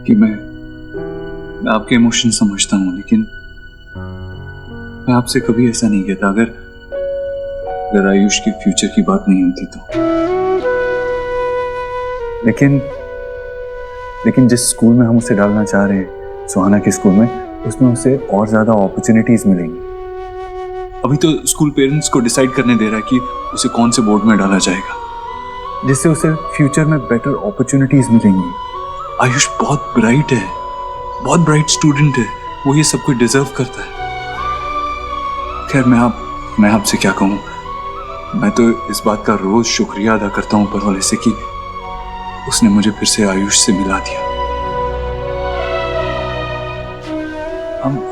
कि मैं आपके इमोशन समझता हूं, लेकिन मैं आपसे कभी ऐसा नहीं कहता अगर आयुष की फ्यूचर की बात नहीं होती तो। लेकिन जिस स्कूल में हम उसे डालना चाह रहे हैं, सुहाना के स्कूल में, उसमें उसे और ज्यादा अपॉर्चुनिटीज मिलेंगी। अभी तो स्कूल पेरेंट्स को डिसाइड करने दे रहा है कि उसे कौन से बोर्ड में डाला जाएगा, जिससे उसे फ्यूचर में बेटर अपॉर्चुनिटीज मिलेंगी। आयुष बहुत ब्राइट है, बहुत ब्राइट स्टूडेंट है, वो ये सब कुछ डिजर्व करता है। खैर मैं आपसे क्या कहूँ, मैं तो इस बात का रोज शुक्रिया अदा करता हूँ ऊपर वाले से कि उसने मुझे फिर से आयुष से मिला दिया।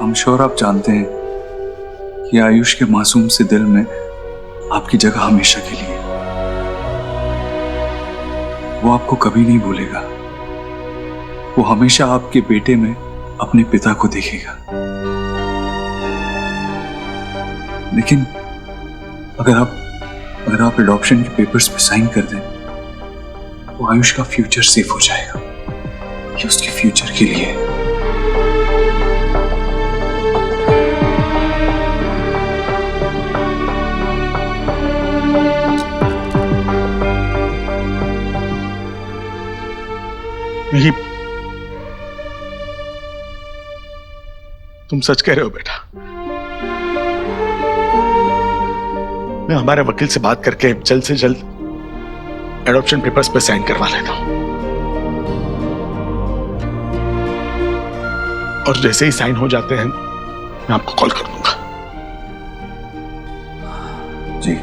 हम श्योर आप जानते हैं कि आयुष के मासूम से दिल में आपकी जगह हमेशा के लिए। वो आपको कभी नहीं भूलेगा, वो हमेशा आपके बेटे में अपने पिता को देखेगा। लेकिन अगर आप एडॉप्शन के पेपर्स पे साइन कर दें तो आयुष का फ्यूचर सेफ हो जाएगा। ये उसके फ्यूचर के लिए है। नहीं, तुम सच कह रहे हो बेटा। मैं हमारे वकील से बात करके जल्द से जल्द एडॉप्शन पेपर्स पे साइन करवा लेता हूं, और जैसे ही साइन हो जाते हैं मैं आपको कॉल कर दूंगा। जी।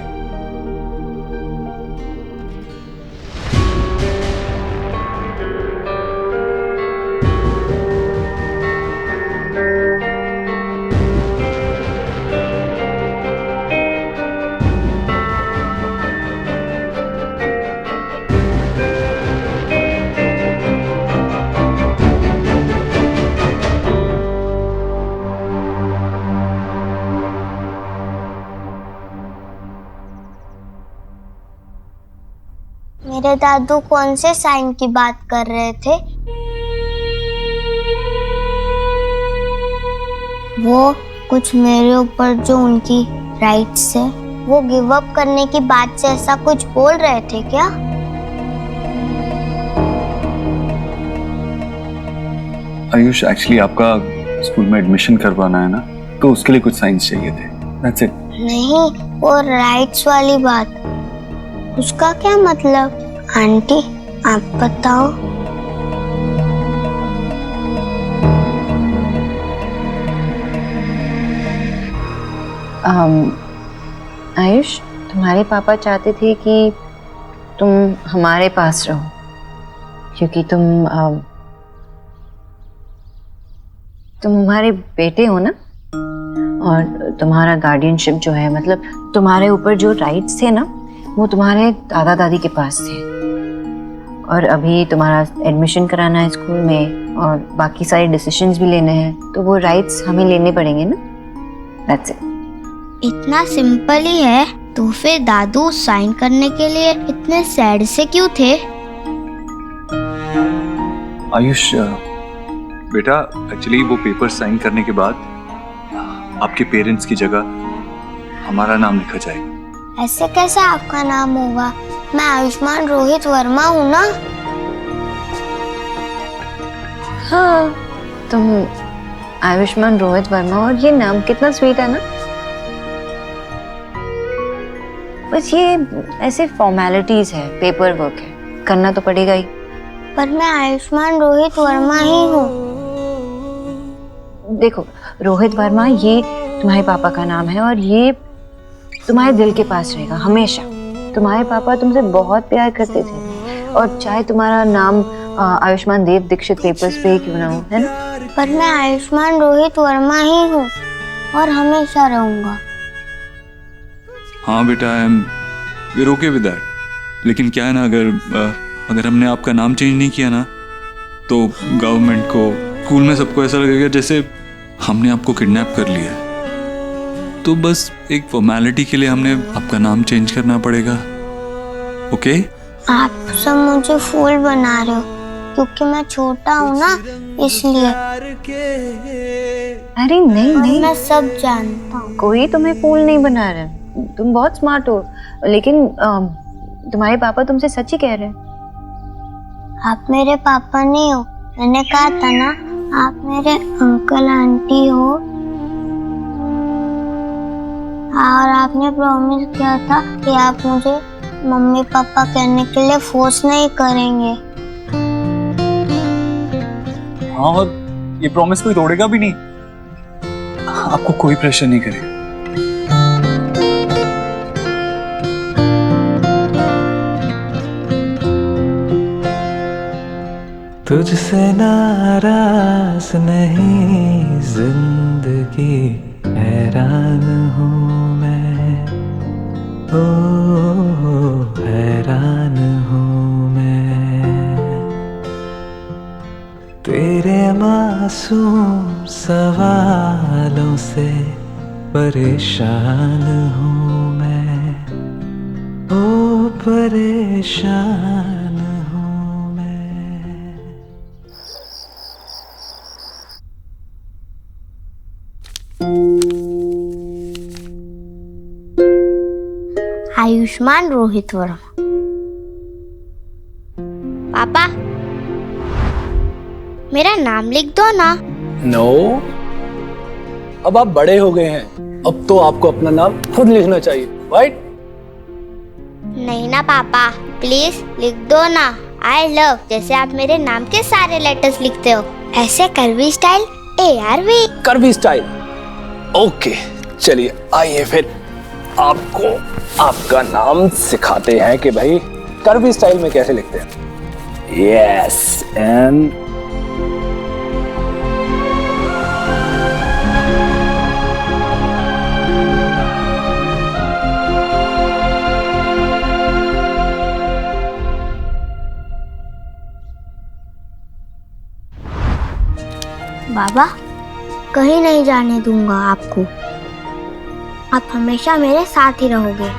मेरे दादू कौन से साइन की बात कर रहे थे? वो कुछ मेरे ऊपर जो उनकी राइट्स है वो गिव अप करने की बात से ऐसा कुछ बोल रहे थे क्या? आयुष, एक्चुअली आपका स्कूल में एडमिशन करवाना है ना, तो उसके लिए कुछ साइंस चाहिए थे। That's it। नहीं, वो राइट्स वाली बात, उसका क्या मतलब? आंटी आप बताओ। आयुष, तुम्हारे पापा चाहते थे कि तुम हमारे पास रहो, क्योंकि तुम हमारे बेटे हो ना, और तुम्हारा गार्डियनशिप जो है, मतलब तुम्हारे ऊपर जो राइट्स थे ना, वो तुम्हारे दादा दादी के पास थे। और अभी तुम्हारा एडमिशन कराना है स्कूल में, और बाकी सारे डिसीजंस भी लेने हैं, तो वो राइट्स हमें लेने पड़ेंगे ना। That's it। इतना सिंपल ही है, तो फिर दादू साइन करने के लिए इतने सैड से क्यों थे? आयुष बेटा, एक्चुअली वो पेपर साइन करने के बाद आपके पेरेंट्स की जगह हमारा नाम लिखा जाएगा। ऐसे कैसे आपका नाम होगा? मैं आयुष्मान रोहित वर्मा हूँ ना। हाँ, तुम आयुष्मान रोहित वर्मा, और ये नाम कितना स्वीट है ना। बस ये ऐसे फॉर्मेलिटीज है, पेपर वर्क है, करना तो पड़ेगा ही। पर मैं आयुष्मान रोहित वर्मा ही हूँ। देखो रोहित वर्मा, ये तुम्हारे पापा का नाम है, और ये तुम्हारे दिल के पास रहेगा हमेशा। तुम्हारे पापा तुमसे बहुत प्यार करते थे, और चाहे तुम्हारा नाम आयुष्मान देव दीक्षित पेपर्स पे ही क्यों ना हो, है ना। पर मैं आयुष्मान रोहित वर्मा ही हूँ, और हमेशा रहूंगा। हाँ बेटा, I am Veer okay with that. लेकिन क्या है ना, अगर हमने आपका नाम चेंज नहीं किया ना, तो गवर्नमेंट को, स्कूल में सबको ऐसा लगेगा जैसे हमने आपको किडनैप कर लिया है। तो बस एक फॉर्मेलिटी के लिए हमने आपका नाम चेंज करना पड़ेगा। ओके? आप सब मुझे फूल बना रहे हो क्योंकि मैं छोटा हूँ ना, इसलिए। अरे नहीं और नहीं, मैं सब जानता हूँ। कोई तुम्हें फूल नहीं बना रहा, तुम बहुत स्मार्ट हो। लेकिन तुम्हारे पापा तुमसे सच ही कह रहे हैं। आप मेरे पापा नहीं हो, मैंने कहा था ना, आप मेरे अंकल आंटी हो। और आपने प्रॉमिस किया था कि आप मुझे मम्मी पापा कहने के लिए फोर्स नहीं करेंगे। हाँ, और ये प्रॉमिस कोई तोड़ेगा भी नहीं। आपको कोई प्रेशर नहीं करे। तुझसे नाराज नहीं जिंदगी, हैरान हूँ मैं, ओ हैरान हूँ मैं। तेरे मासूम सवालों से परेशान हूँ मैं, ओ परेशान हूँ मैं। आयुष्मान रोहित वर्मा। पापा, मेरा नाम लिख दो ना। नो, अब आप बड़े हो गए हैं, अब तो आपको अपना नाम खुद लिखना चाहिए, राइट? नहीं ना पापा, प्लीज लिख दो ना। आई लव जैसे आप मेरे नाम के सारे लेटर्स लिखते हो, ऐसे करवी स्टाइल ARV। करवी स्टाइल, ओके। चलिए आइए फिर आपको आपका नाम सिखाते हैं कि भाई करवी स्टाइल में कैसे लिखते हैं। यस, एंड बाबा, कहीं नहीं जाने दूंगा आपको। आप हमेशा मेरे साथ ही रहोगे।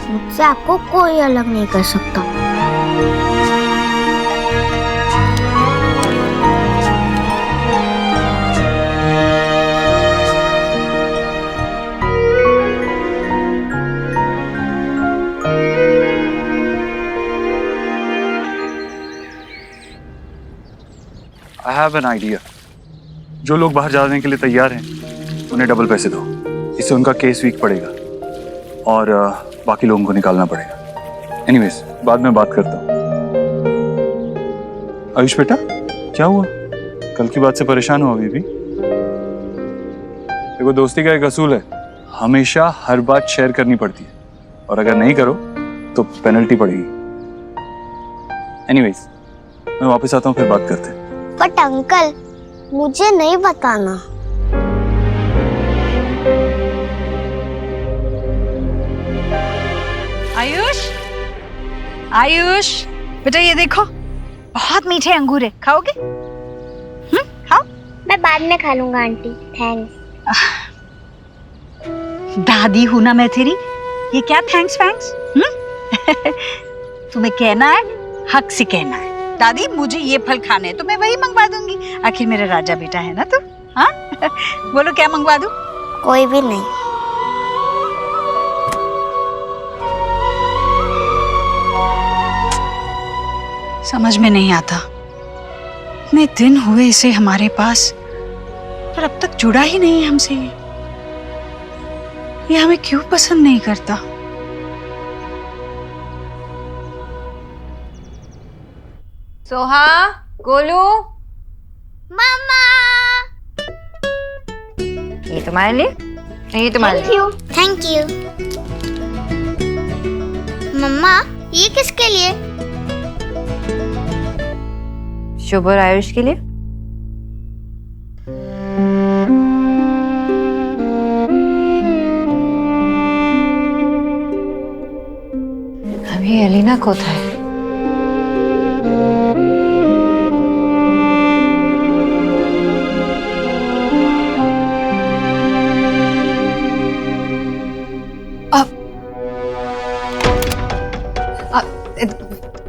मुझसे आपको कोई अलग नहीं कर सकता। I have an idea. जो लोग बाहर जाने के लिए तैयार हैं उन्हें डबल पैसे दो, इससे उनका केस वीक पड़ेगा और बाकी लोगों को निकालना पड़ेगा। एनीवेज, बाद में बात करता हूँ। आयुष बेटा, क्या हुआ? कल की बात से परेशान हो अभी भी? देखो, दोस्ती का एक असूल है, हमेशा हर बात शेयर करनी पड़ती है और अगर नहीं करो तो पेनल्टी पड़ेगी। एनीवेज, मैं वापस आता हूँ, फिर बात करते हैं। बट अंकल, मुझे नहीं बताना। आयुष, आयुष बेटा, ये देखो, बहुत मीठे अंगूर है, खाओगे? खाओ। मैं बाद में खा लूंगा आंटी, थैंक्स। दादी हूं ना मैं तेरी, ये क्या थैंक्स वैंक्स? तुम्हें कहना है, हक से कहना है, दादी मुझे ये फल खाने हैं तो मैं वही मंगवा दूंगी। आखिर मेरा राजा बेटा है ना तू। हाँ बोलो, क्या मंगवा दूं? कोई भी नहीं। समझ में नहीं आता, इतने दिन हुए इसे हमारे पास, पर अब तक जुड़ा ही नहीं है हमसे। ये हमें क्यों पसंद नहीं करता? सोहा, गोलू, मम्मा, ये तुम्हारे लिए, ये तुम्हारे लिए। Thank you. मम्मा, ये किसके लिए? शुभ और आयुष के लिए। अभी एलिना कोথায়?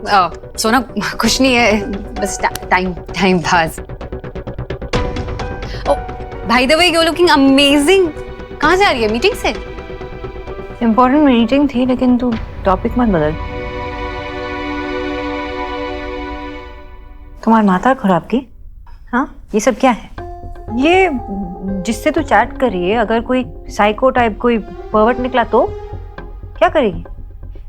सोना कुछ नहीं है, बस टाइम पास। ओ भाई the way you looking amazing. कहाँ से आ रही है? मीटिंग से? इम्पोर्टेंट मीटिंग थी, लेकिन तू टॉपिक मत बदल। तुम्हारी माता खराब की? हाँ, ये सब क्या है? ये जिससे तू चैट कर रही है, अगर कोई साइको टाइप कोई पर्वर्ट निकला तो क्या करेगी?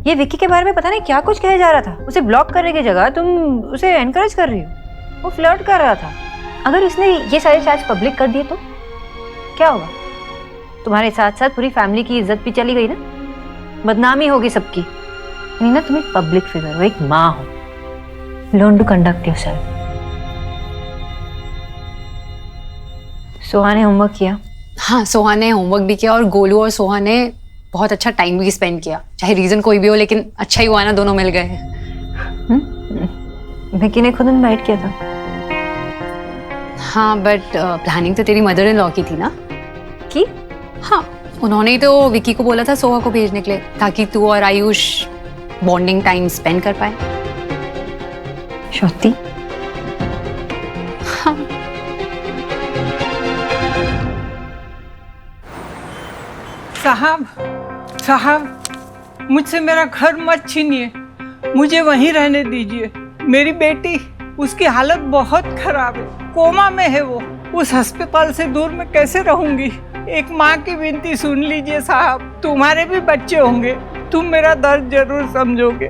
ये विक्की के बारे में पता नहीं क्या कुछ कहा जा रहा था। उसे ब्लॉक करने की जगह तुम उसे एनकरेज कर रही हो। वो फ्लर्ट कर रहा था। अगर इसने ये सारे चैट्स पब्लिक कर दिए तो क्या होगा? तुम्हारे साथ साथ पूरी फैमिली की इज्जत भी चली गई ना, बदनामी होगी सबकी। नहीं ना, तुम एक पब्लिक फिगर हो, एक माँ हो। Learn to conduct yourself. Soha ने होमवर्क किया? हाँ, सोहा ने होमवर्क भी किया और गोलू और सोहा ने बहुत अच्छा टाइम भी स्पेंड किया। चाहे रीजन कोई भी हो, लेकिन अच्छा ही हुआ ना, दोनों मिल गए। विक्की ने खुद इनवाइट किया था। हाँ, बट प्लानिंग तो तेरी मदर इन लॉ की थी ना? की? हाँ, उन्होंने ही तो विक्की को बोला था सोहा को भेजने के लिए, ताकि तू और आयुष बॉन्डिंग टाइम स्पेंड कर पाए। श्रुति? हाँ। साहब, मुझसे मेरा घर मत छीनिए, मुझे वहीं रहने दीजिए। मेरी बेटी, उसकी हालत बहुत खराब है, कोमा में है वो। उस अस्पताल से दूर मैं कैसे रहूंगी? एक माँ की विनती सुन लीजिए साहब, तुम्हारे भी बच्चे होंगे, तुम मेरा दर्द जरूर समझोगे।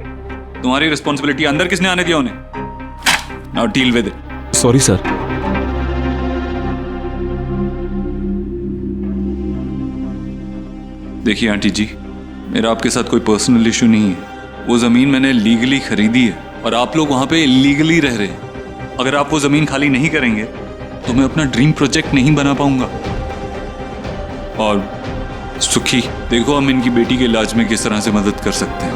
तुम्हारी रिस्पॉन्सिबिलिटी, अंदर किसने आने दिया उन्हें? Now deal with it. Sorry sir. देखिए आंटी जी, मेरा आपके साथ कोई पर्सनल इशू नहीं है। वो ज़मीन मैंने लीगली खरीदी है और आप लोग वहाँ पे इलीगली रह रहे हैं। अगर आप वो ज़मीन खाली नहीं करेंगे तो मैं अपना ड्रीम प्रोजेक्ट नहीं बना पाऊंगा। और सुखी, देखो हम इनकी बेटी के इलाज में किस तरह से मदद कर सकते हैं।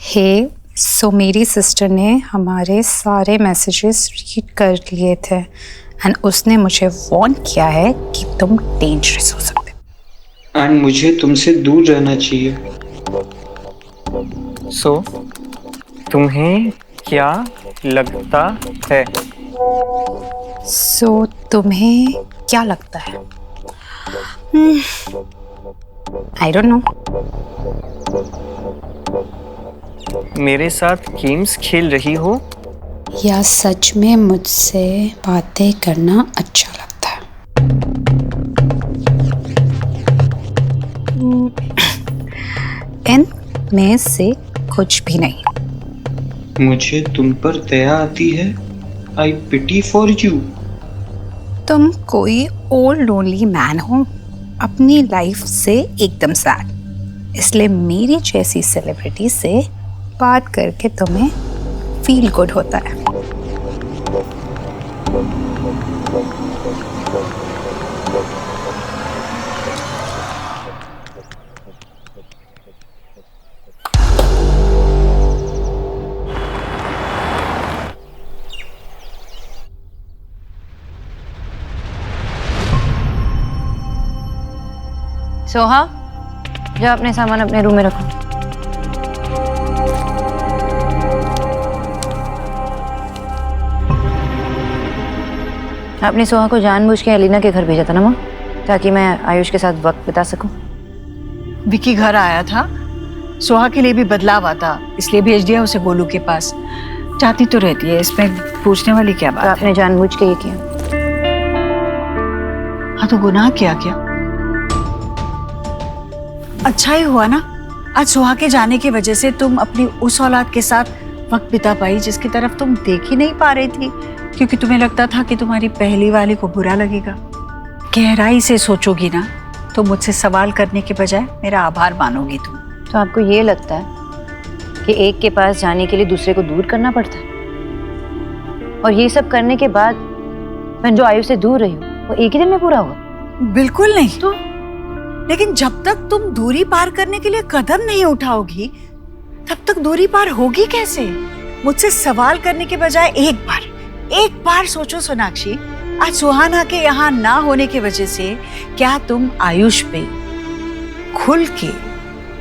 हे, सो मेरी सिस्टर ने हमारे सारे मैसेजेस रीड कर लिए थे एंड उसने मुझे वार्न किया है कि तुम डेंजरस हो सकते हो एंड मुझे तुमसे दूर रहना चाहिए। सो तुम्हें क्या लगता है? सो तुम्हें क्या लगता है? I don't know. मेरे साथ गेम्स खेल रही हो या सच में मुझसे बातें करना अच्छा लगता है? इन में से कुछ भी नहीं। मुझे तुम पर दया आती है। आई पिटी फॉर यू। तुम कोई ओल्ड लोनली मैन हो, अपनी लाइफ से एकदम सैड, इसलिए मेरी जैसी सेलिब्रिटी से बात करके तुम्हें फील गुड होता है। सोहा, जाओ अपने सामान अपने रूम में रखो। आपने सोहा को जानबूझ के एलिना के घर भेजा था ना माँ, ताकि मैं आयुष के साथ वक्त बिता सकूं। विक्की घर आया था, सोहा के लिए भी बदलाव आता, इसलिए भेज दिया उसे गोलू के पास। चाहती तो रहती है, इसमें पूछने वाली क्या बात है? आपने जानबूझ के ये किया। हाँ, तो गुनाह किया क्या? अच्छा ही हुआ ना, आज सोहा के जाने की वजह से तुम अपनी उस औलाद के साथ वक्त बिता पाई जिसकी तरफ तुम देख ही नहीं पा रही थी, क्योंकि तुम्हें लगता था कि तुम्हारी पहली वाली को बुरा लगेगा। गहराई से सोचोगी ना तो मुझसे सवाल करने के बजाय मेरा आभार मानोगी तुम। तो आपको ये लगता है कि एक के पास जाने के लिए दूसरे को दूर करना पड़ता है? और ये सब करने के बाद मैं जो आयु से दूर रही हूँ वो एक ही दिन में पूरा होगा? बिल्कुल नहीं। तो लेकिन जब तक तुम दूरी पार करने के लिए कदम नहीं उठाओगी, तब तक दूरी पार होगी कैसे? मुझसे सवाल करने के बजाय एक बार सोचो सोनाक्षी, आज सुहाना के यहाँ ना होने की वजह से क्या तुम आयुष पे खुल के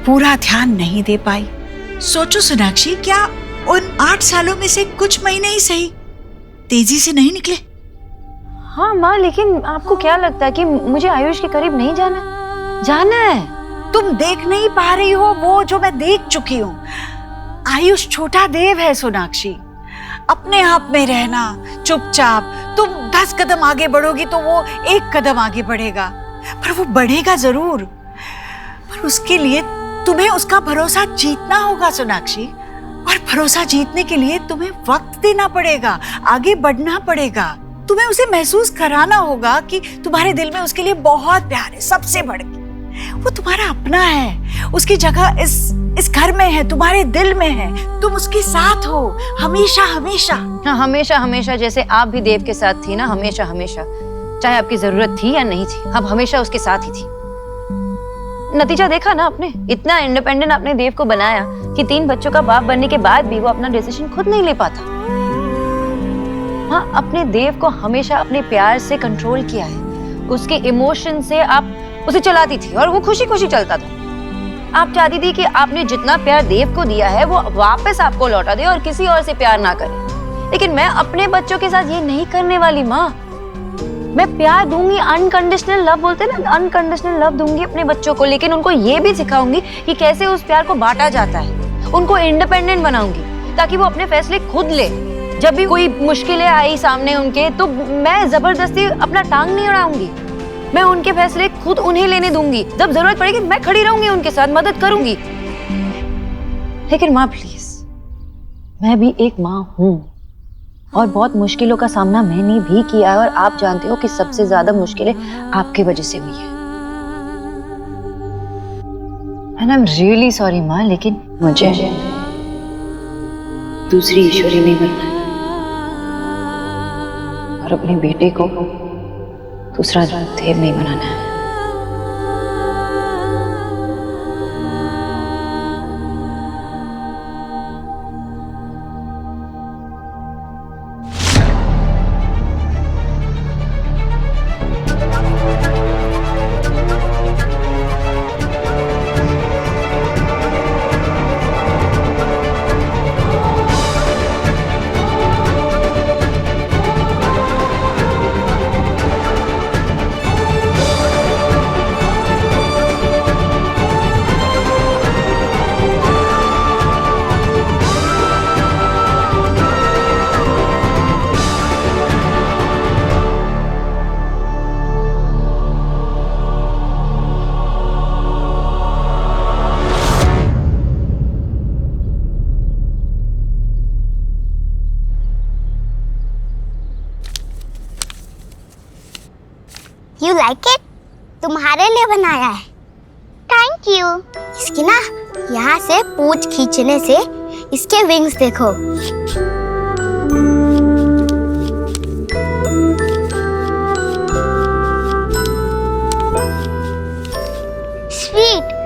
पूरा ध्यान नहीं दे पाई? सोचो सोनाक्षी, क्या उन 8 सालों में से कुछ महीने ही सही तेजी से नहीं निकले? हाँ माँ, लेकिन आपको क्या लगता है कि मुझे आयुष के करीब नहीं जाना है? जाना है। तुम देख नहीं पा रही हो वो जो मैं देख चुकी हूँ। आयुष छोटा देव है सोनाक्षी, अपने आप में रहना, चुपचाप। तुम 10 कदम आगे बढ़ोगी तो वो 1 कदम आगे बढ़ेगा, पर वो बढ़ेगा जरूर। पर उसके लिए तुम्हें उसका भरोसा जीतना होगा सोनाक्षी, और भरोसा जीतने के लिए तुम्हें वक्त देना पड़ेगा, आगे बढ़ना पड़ेगा। तुम्हें उसे महसूस कराना होगा कि तुम्हारे दिल में उसके लिए बहुत प्यार है, सबसे बढ़ के। वो तुम्हारा अपना है, उसकी जगह इस घर में है, तुम्हारे दिल में है। तुम उसके साथ हो हमेशा हमेशा। हाँ, हमेशा हमेशा, जैसे आप भी देव के साथ थी ना, हमेशा हमेशा। चाहे आपकी जरूरत थी या नहीं थी, आप हमेशा उसके साथ ही थी। नतीजा देखा ना आपने, इतना इंडिपेंडेंट आपने देव को बनाया कि 3 बच्चों का बाप बनने के बाद भी वो अपना डिसीजन खुद नहीं ले पाता। हाँ, अपने देव को हमेशा अपने प्यार से कंट्रोल किया है, उसके इमोशन से आप उसे चलाती थी और वो खुशी खुशी चलता था। आप चाहती थी कि आपने जितना प्यार देव को दिया है वो वापस आपको लौटा दे और किसी और से प्यार ना करे। लेकिन मैं अपने बच्चों के साथ ये नहीं करने वाली माँ। मैं प्यार दूंगी, अनकंडीशनल लव बोलते हैं ना, अनकंडीशनल लव दूंगी अपने बच्चों को, लेकिन उनको ये भी सिखाऊंगी कि कैसे उस प्यार को बांटा जाता है। उनको इंडिपेंडेंट बनाऊंगी ताकि वो अपने फैसले खुद ले। जब भी कोई मुश्किलें आई सामने उनके, तो मैं जबरदस्ती अपना टांग नहीं अड़ाऊंगी। मैं उनके फैसले खुद उन्हें लेने दूंगी। जब जरूरत पड़ेगी मैं खड़ी रहूंगी, उनके साथ मदद करूंगी। लेकिन माँ प्लीज, मैं भी एक माँ हूँ और बहुत मुश्किलों का सामना मैंने भी किया है, और आप जानते हो कि सबसे ज्यादा मुश्किलें आपकी वजह से हुई है। And I am really sorry माँ, लेकिन मुझे दूसरी ईश्वरी नहीं बनना है और अपने बेटे को दूसरा देव नहीं बनाना है। You like it? तुम्हारे लिए बनाया है। Thank you. इसकी ना यहाँ से पूंछ खींचने से इसके विंग्स देखो। स्वीट,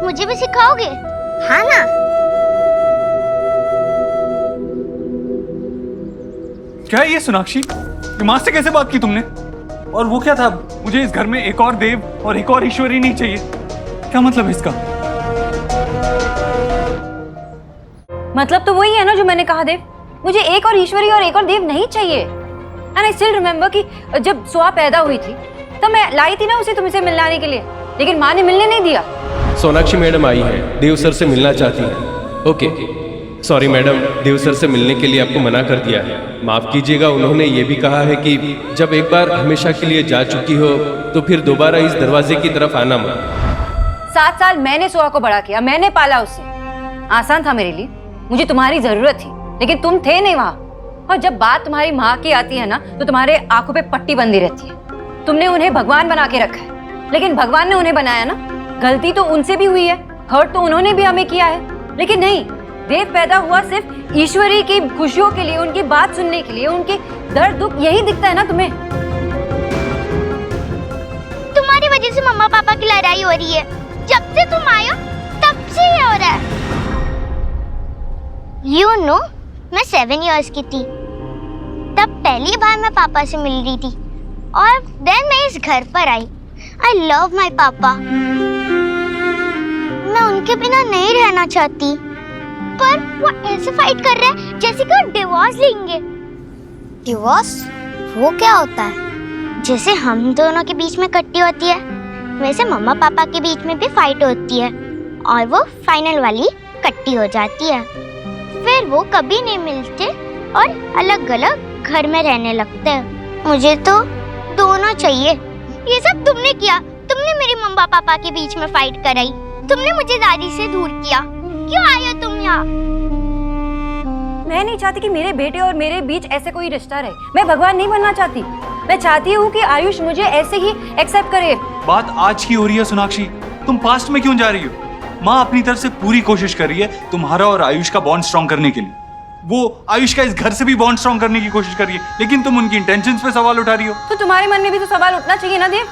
मुझे भी सिखाओगे? हाँ ना? क्या है ये सोनाक्षी? ये माँ से कैसे बात की तुमने? और वो क्या था? मुझे इस घर में एक और देव और एक और ईश्वरी नहीं चाहिए। क्या मतलब है इसका? मतलब तो वही है ना जो मैंने कहा देव। मुझे एक और ईश्वरी और एक और देव नहीं चाहिए। एंड आई स्टिल रिमेम्बर कि जब सुहा पैदा हुई थी तब मैं लाई थी ना उसे तुमसे मिलाने के लिए, लेकिन माँ ने मिलने नहीं दिया। सोनाक्षी मैडम आई है, देव सर से मिलना चाहती हैं। ओके, सॉरी मैडम, देव सर से मिलने के लिए आपको मना कर दिया है। माफ कीजिएगा, उन्होंने ये भी कहा है कि जब एक बार हमेशा के लिए जा चुकी हो तो फिर दोबारा इस दरवाजे की तरफ आना मत। 7 साल मैंने सुहा को बड़ा किया, मैंने पाला उसे। आसान था मेरे लिए, मुझे तुम्हारी जरूरत थी, लेकिन तुम थे नहीं वहाँ। और जब बात तुम्हारी माँ की आती है ना, तो तुम्हारे आंखों पे पट्टी बंधी रहती है। तुमने उन्हें भगवान बना के रखा है, लेकिन भगवान ने उन्हें बनाया ना, गलती तो उनसे भी हुई है, हर्ट तो उन्होंने भी हमें किया है। लेकिन नहीं, देव पैदा हुआ सिर्फ ईश्वरी की खुशियों के लिए, उनकी बात सुनने के लिए, उनके दर्द दुख यही दिखता है ना तुम्हें। तुम्हारी वजह से मम्मा पापा की लड़ाई हो रही है। जब से तुम आए हो तब से ये हो रहा है। You know, मैं 7 years की थी तब पहली बार मैं पापा से मिल रही थी, और देन मैं इस घर पर आई। I love my पापा। मैं उनके बिना नहीं रहना चाहती। पर वो ऐसे फाइट कर रहे हैं जैसे कि वो डिवोर्स लेंगे। डिवोर्स? वो क्या होता है? जैसे हम दोनों के बीच में कट्टी होती है, वैसे मम्मा पापा के बीच में भी फाइट होती है और वो फाइनल वाली कट्टी हो जाती है। फिर वो कभी नहीं मिलते और अलग अलग घर में रहने लगते हैं। मुझे तो दोनों चाहिए। ये सब तुमने किया। तुमने मेरी मम्मा पापा के बीच में फाइट कराई। तुमने मुझे दादी से दूर किया। क्यों आए हो तुम यहाँ? मैं नहीं चाहती कि मेरे बेटे और मेरे बीच ऐसे कोई रिश्ता रहे। मैं भगवान नहीं बनना चाहती। मैं चाहती हूँ कि आयुष मुझे ऐसे ही एक्सेप्ट करे। बात आज की हो रही है सोनाक्षी, तुम पास्ट में क्यों जा रही हो? माँ अपनी तरफ से पूरी कोशिश कर रही है तुम्हारा और आयुष का बॉन्ड स्ट्रॉन्ग करने के लिए। वो आयुष का इस घर से भी बॉन्ड स्ट्रॉन्ग करने की कोशिश कर रही है, लेकिन तुम उनकी इंटेंशंस पे सवाल उठा रही हो। तो तुम्हारे मन में भी तो सवाल उठना चाहिए ना देव,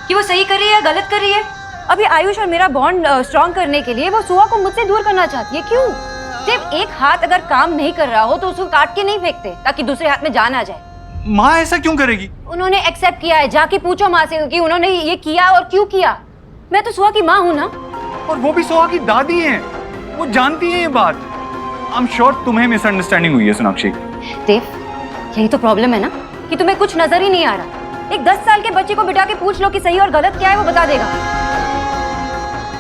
कि वो सही कर रही है या गलत कर रही है। अभी आयुष और मेरा बॉन्ड स्ट्रॉन्ग करने के लिए वो सुहा को मुझसे दूर करना चाहती है। क्यों देव? एक हाथ अगर काम नहीं कर रहा हो तो उसको काट के नहीं फेंकते ताकि दूसरे हाथ में जान आ जाए। माँ ऐसा क्यों करेगी? उन्होंने एक्सेप्ट किया है। जाके पूछो माँ से कि उन्होंने ये किया और क्यों किया। मैं तो सुहा की माँ हूँ ना। और वो भी सुहा की दादी हैं, वो जानती है ये बात। आई एम श्योर तुम्हें मिसअंडरस्टैंडिंग हुई है सोनाक्षी। देव, यही तो प्रॉब्लम है ना कि तुम्हें कुछ नजर ही नहीं आ रहा। एक 10 साल के बच्चे को बिठा के पूछ लो कि सही और गलत क्या है, वो बता देगा।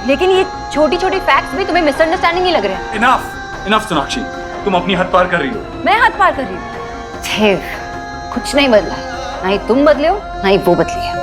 लेकिन ये छोटी छोटी फैक्ट्स भी तुम्हें मिसअंडरस्टैंडिंग ही लग रहे हैं। इनफ सोनाक्षी, तुम अपनी हद पार कर रही हो। मैं हद पार कर रही हूँ? देव, कुछ नहीं बदला है। ना ही तुम बदले हो, ना ही वो बदली है।